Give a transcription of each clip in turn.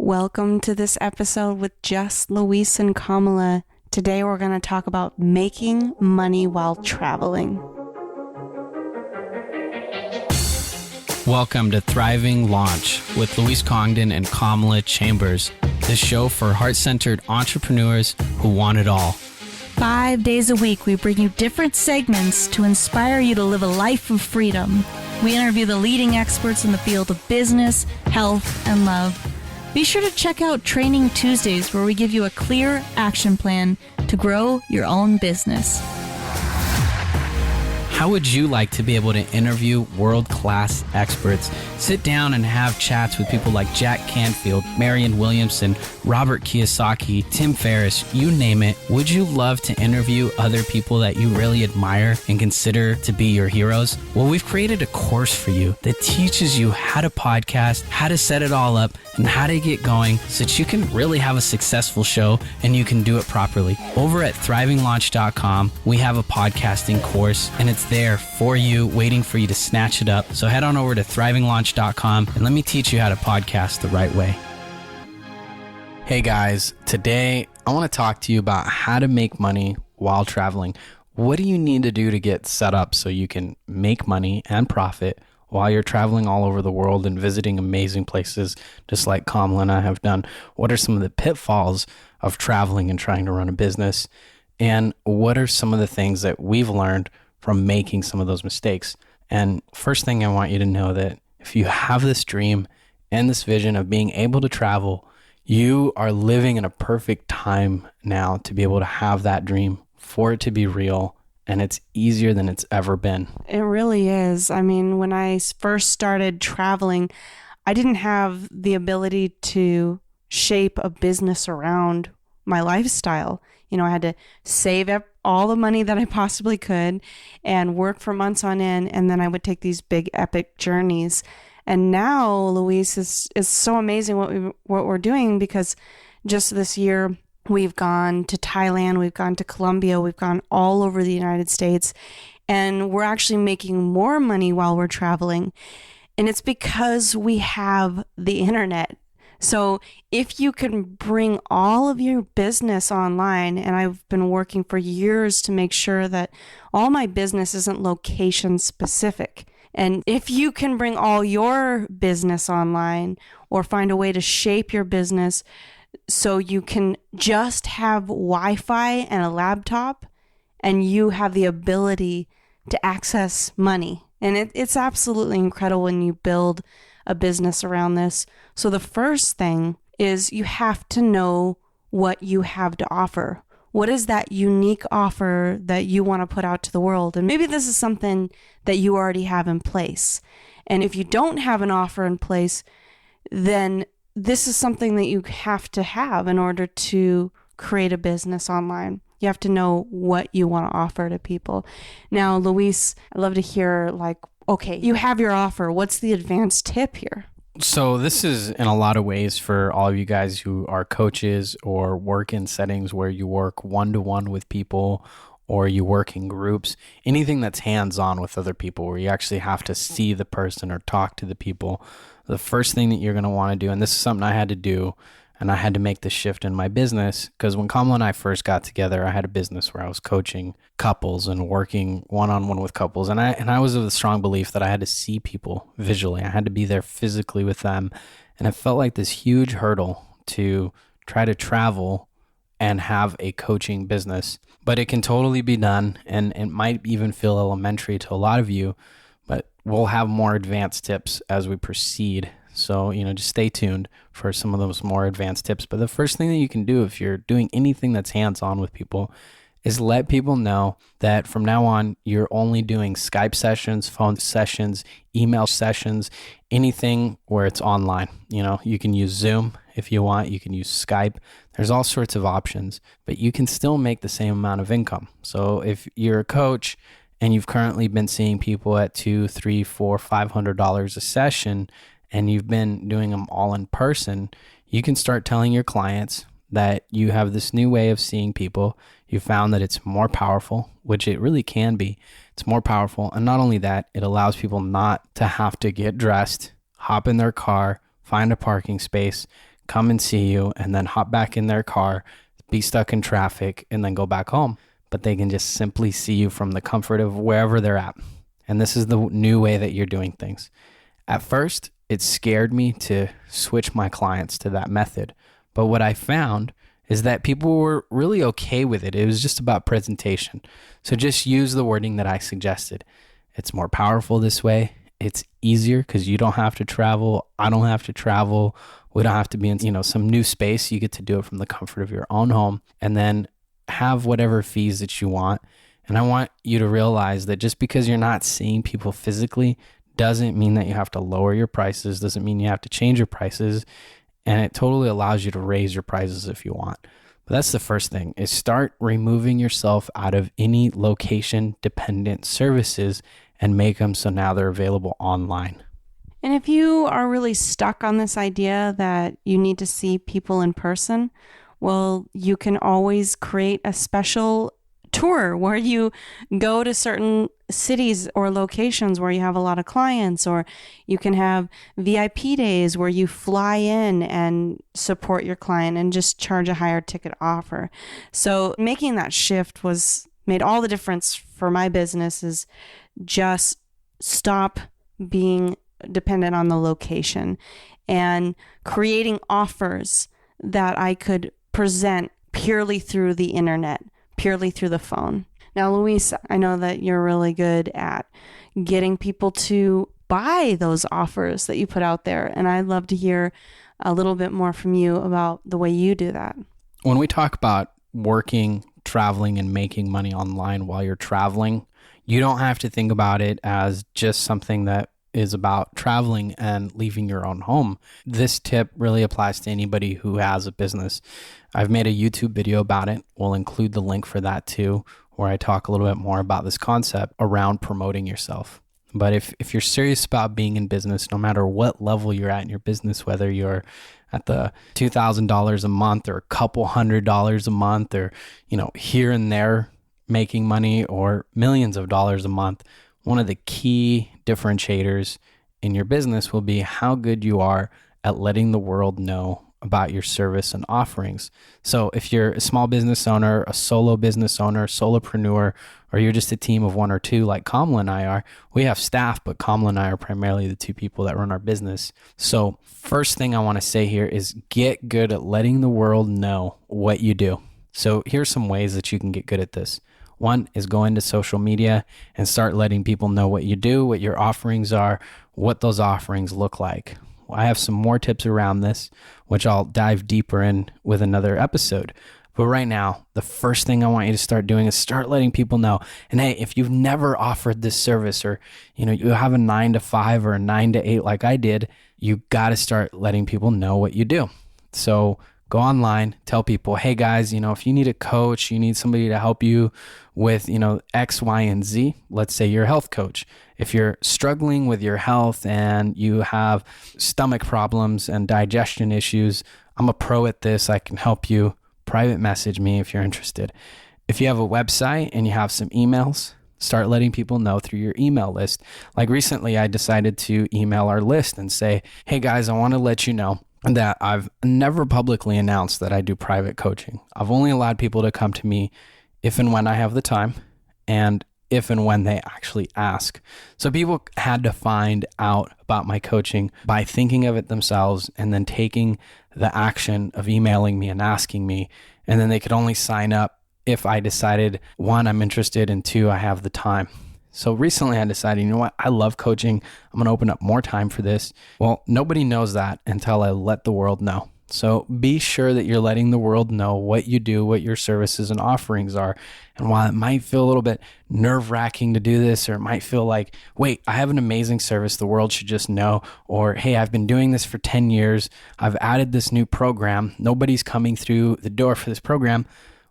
Welcome to this episode with Jess, Luis, and Kamala. Today we're going to talk about making money while traveling. Welcome to Thriving Launch with Luis Congdon and Kamala Chambers, the show for heart-centered entrepreneurs who want it all. 5 days a week, we bring you different segments to inspire you to live a life of freedom. We interview the leading experts in the field of business, health, and love. Be sure to check out Training Tuesdays, where we give you a clear action plan to grow your own business. How would you like to be able to interview world-class experts, sit down and have chats with people like Jack Canfield, Marianne Williamson, Robert Kiyosaki, Tim Ferriss, you name it? Would you love to interview other people that you really admire and consider to be your heroes? Well, we've created a course for you that teaches you how to podcast, how to set it all up, and how to get going so that you can really have a successful show and you can do it properly. Over at thrivinglaunch.com, we have a podcasting course, and it's there for you, waiting for you to snatch it up. So head on over to thrivinglaunch.com and let me teach you how to podcast the right way. Hey guys, today I want to talk to you about how to make money while traveling. What do you need to do to get set up so you can make money and profit while you're traveling all over the world and visiting amazing places just like Kamala and I have done? What are some of the pitfalls of traveling and trying to run a business? And what are some of the things that we've learned from making some of those mistakes? And first thing, I want you to know that if you have this dream and this vision of being able to travel, you are living in a perfect time now to be able to have that dream, for it to be real, and it's easier than it's ever been. It really is. I mean, when I first started traveling, I didn't have the ability to shape a business around my lifestyle. You know, I had to save up all the money that I possibly could and work for months on end, and then I would take these big epic journeys. And now, Luis, is so amazing what we're doing, because just this year we've gone to Thailand, we've gone to Colombia, we've gone all over the United States, and we're actually making more money while we're traveling. And it's because we have the internet. So if you can bring all of your business online, and I've been working for years to make sure that all my business isn't location specific. And if you can bring all your business online, or find a way to shape your business so you can just have Wi-Fi and a laptop, and you have the ability to access money. And it's absolutely incredible when you build a business around this. So the first thing is you have to know what you have to offer. What is that unique offer that you want to put out to the world? And maybe this is something that you already have in place. And if you don't have an offer in place, then this is something that you have to have in order to create a business online. You have to know what you want to offer to people. Now, Luis, I'd love to hear, okay, you have your offer. What's the advanced tip here? So this is in a lot of ways for all of you guys who are coaches or work in settings where you work one-to-one with people, or you work in groups, anything that's hands-on with other people where you actually have to see the person or talk to the people. The first thing that you're going to want to do, and this is something I had to do, and I had to make the shift in my business, because when Kamala and I first got together, I had a business where I was coaching couples and working one-on-one with couples. And I was of the strong belief that I had to see people visually. I had to be there physically with them. And it felt like this huge hurdle to try to travel and have a coaching business. But it can totally be done, and it might even feel elementary to a lot of you, but we'll have more advanced tips as we proceed. So, just stay tuned for some of those more advanced tips. But the first thing that you can do if you're doing anything that's hands-on with people is let people know that from now on, you're only doing Skype sessions, phone sessions, email sessions, anything where it's online. You can use Zoom if you want. You can use Skype. There's all sorts of options, but you can still make the same amount of income. So if you're a coach and you've currently been seeing people at $200, $300, $400, $500 a session, and you've been doing them all in person, you can start telling your clients that you have this new way of seeing people. You found that it's more powerful, which it really can be. It's more powerful. And not only that, it allows people not to have to get dressed, hop in their car, find a parking space, come and see you, and then hop back in their car, be stuck in traffic, and then go back home. But they can just simply see you from the comfort of wherever they're at. And this is the new way that you're doing things. At first, it scared me to switch my clients to that method. But what I found is that people were really okay with it. It was just about presentation. So just use the wording that I suggested. It's more powerful this way. It's easier because you don't have to travel. I don't have to travel. We don't have to be in, some new space. You get to do it from the comfort of your own home, and then have whatever fees that you want. And I want you to realize that just because you're not seeing people physically doesn't mean that you have to lower your prices, doesn't mean you have to change your prices. And it totally allows you to raise your prices if you want. But that's the first thing, is start removing yourself out of any location dependent services and make them so now they're available online. And if you are really stuck on this idea that you need to see people in person, well, you can always create a special tour where you go to certain cities or locations where you have a lot of clients, or you can have VIP days where you fly in and support your client and just charge a higher ticket offer. So making that shift made all the difference for my business. Is just stop being dependent on the location and creating offers that I could present purely through the internet, purely through the phone. Now, Luis, I know that you're really good at getting people to buy those offers that you put out there, and I'd love to hear a little bit more from you about the way you do that. When we talk about working, traveling, and making money online while you're traveling, you don't have to think about it as just something that is about traveling and leaving your own home. This tip really applies to anybody who has a business. I've made a YouTube video about it. We'll include the link for that too, where I talk a little bit more about this concept around promoting yourself. But if you're serious about being in business, no matter what level you're at in your business, whether you're at the $2,000 a month or a couple $100 a month, or here and there making money, or millions of dollars a month, one of the key differentiators in your business will be how good you are at letting the world know about your service and offerings. So if you're a small business owner, a solo business owner, solopreneur, or you're just a team of one or two like Kamala and I are, we have staff, but Kamala and I are primarily the two people that run our business. So first thing I want to say here is get good at letting the world know what you do. So here's some ways that you can get good at this. One is go into social media and start letting people know what you do, what your offerings are, what those offerings look like. I have some more tips around this, which I'll dive deeper in with another episode. But right now, the first thing I want you to start doing is start letting people know. And hey, if you've never offered this service, or you have a 9 to 5 or a 9 to 8 like I did, you got to start letting people know what you do. So go online, tell people, hey guys, if you need a coach, you need somebody to help you with, X, Y, and Z. Let's say you're a health coach. If you're struggling with your health and you have stomach problems and digestion issues, I'm a pro at this. I can help you. Private message me if you're interested. If you have a website and you have some emails, start letting people know through your email list. Like recently, I decided to email our list and say, hey guys, I want to let you know that I've never publicly announced that I do private coaching. I've only allowed people to come to me if and when I have the time, and if and when they actually ask. So people had to find out about my coaching by thinking of it themselves and then taking the action of emailing me and asking me. And then they could only sign up if I decided, one, I'm interested, and two, I have the time. So recently I decided, you know what? I love coaching. I'm going to open up more time for this. Well, nobody knows that until I let the world know. So be sure that you're letting the world know what you do, what your services and offerings are. And while it might feel a little bit nerve-wracking to do this, or it might feel like, wait, I have an amazing service, the world should just know, or hey, I've been doing this for 10 years. I've added this new program. Nobody's coming through the door for this program.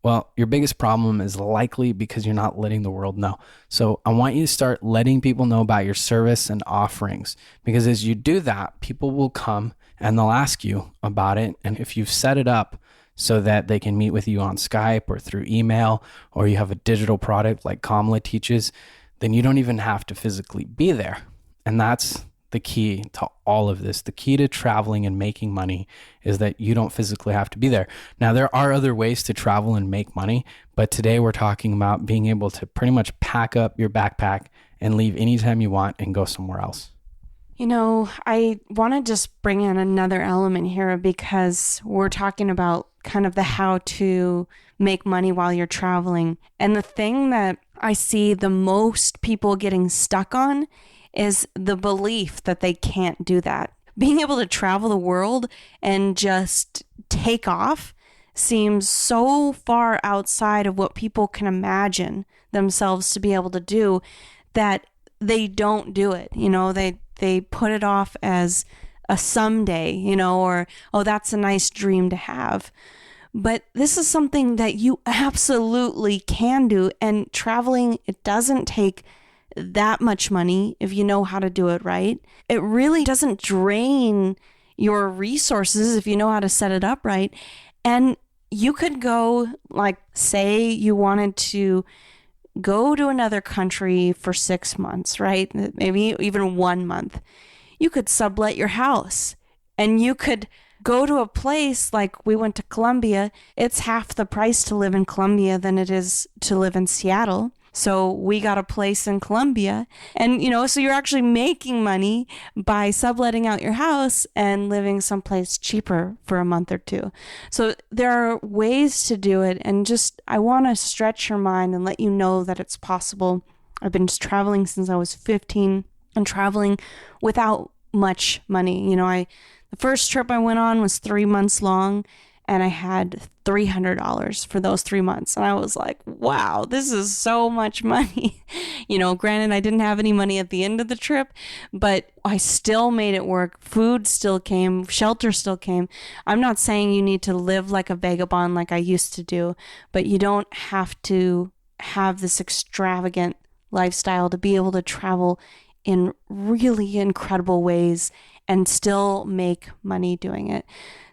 Well, your biggest problem is likely because you're not letting the world know. So I want you to start letting people know about your service and offerings, because as you do that, people will come and they'll ask you about it. And if you've set it up so that they can meet with you on Skype or through email, or you have a digital product like Kamala teaches, then you don't even have to physically be there. And that's the key to all of this. The key to traveling and making money is that you don't physically have to be there. Now, there are other ways to travel and make money, but today we're talking about being able to pretty much pack up your backpack and leave anytime you want and go somewhere else. I want to just bring in another element here because we're talking about kind of the how to make money while you're traveling. And the thing that I see the most people getting stuck on is the belief that they can't do that. Being able to travel the world and just take off seems so far outside of what people can imagine themselves to be able to do that they don't do it. They put it off as a someday, or, oh, that's a nice dream to have. But this is something that you absolutely can do. And traveling, it doesn't take that much money if you know how to do it right. It really doesn't drain your resources if you know how to set it up right. And you could go, like, say you wanted to go to another country for 6 months, right? Maybe even 1 month. You could sublet your house and you could go to a place like we went to Colombia. It's half the price to live in Colombia than it is to live in Seattle. So we got a place in Colombia and, so you're actually making money by subletting out your house and living someplace cheaper for a month or two. So there are ways to do it. And I want to stretch your mind and let you know that it's possible. I've been just traveling since I was 15 and traveling without much money. The first trip I went on was 3 months long. And I had $300 for those 3 months. And I was like, wow, this is so much money. Granted, I didn't have any money at the end of the trip, but I still made it work. Food still came, shelter still came. I'm not saying you need to live like a vagabond like I used to do, but you don't have to have this extravagant lifestyle to be able to travel in really incredible ways and still make money doing it.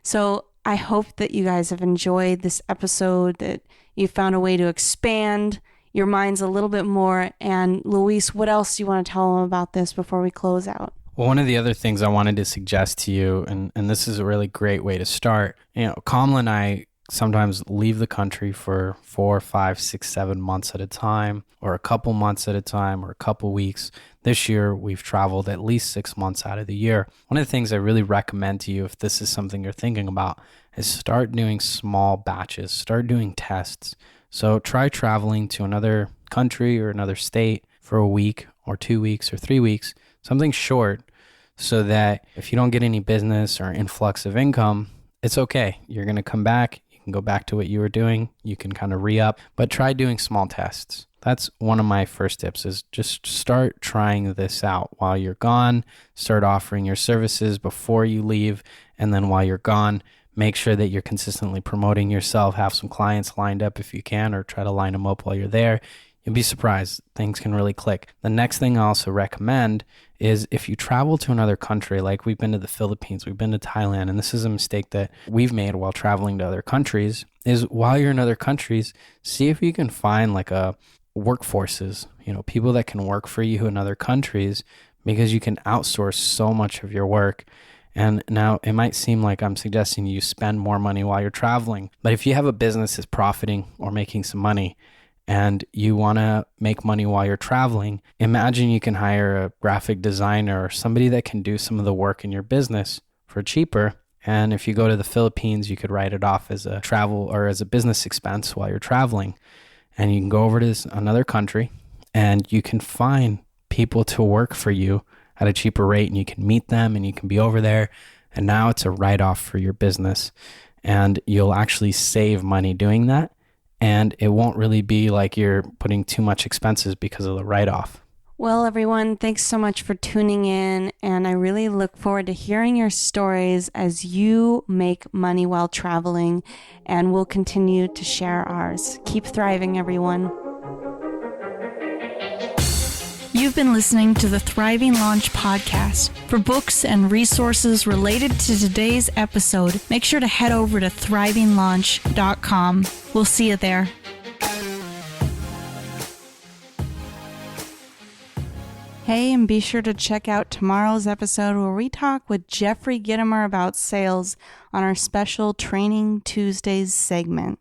So I hope that you guys have enjoyed this episode, that you found a way to expand your minds a little bit more. And Luis, what else do you want to tell them about this before we close out? Well, one of the other things I wanted to suggest to you, and this is a really great way to start, Kamala and I sometimes leave the country for 4, 5, 6, 7 months at a time, or a couple months at a time, or a couple weeks. This year, we've traveled at least 6 months out of the year. One of the things I really recommend to you, if this is something you're thinking about, is start doing small batches, start doing tests. So try traveling to another country or another state for a week or 2 weeks or 3 weeks, something short, so that if you don't get any business or influx of income, it's okay. You're going to come back. You can go back to what you were doing. You can kind of re-up, but try doing small tests. That's one of my first tips, is just start trying this out while you're gone. Start offering your services before you leave. And then while you're gone, make sure that you're consistently promoting yourself. Have some clients lined up if you can, or try to line them up while you're there. You'll be surprised. Things can really click. The next thing I also recommend is if you travel to another country, like we've been to the Philippines, we've been to Thailand, and this is a mistake that we've made while traveling to other countries, is while you're in other countries, see if you can find like a workforces, people that can work for you in other countries, because you can outsource so much of your work. And now it might seem like I'm suggesting you spend more money while you're traveling, but if you have a business that's profiting or making some money and you want to make money while you're traveling, imagine you can hire a graphic designer or somebody that can do some of the work in your business for cheaper. And if you go to the Philippines, you could write it off as a travel or as a business expense while you're traveling. And you can go over to another country and you can find people to work for you at a cheaper rate, and you can meet them and you can be over there. And now it's a write-off for your business, and you'll actually save money doing that. And it won't really be like you're putting too much expenses because of the write-off. Well, everyone, thanks so much for tuning in. And I really look forward to hearing your stories as you make money while traveling. And we'll continue to share ours. Keep thriving, everyone. You've been listening to the Thriving Launch podcast. For books and resources related to today's episode, make sure to head over to thrivinglaunch.com. We'll see you there. Hey, and be sure to check out tomorrow's episode where we talk with Jeffrey Gittimer about sales on our special Training Tuesdays segment.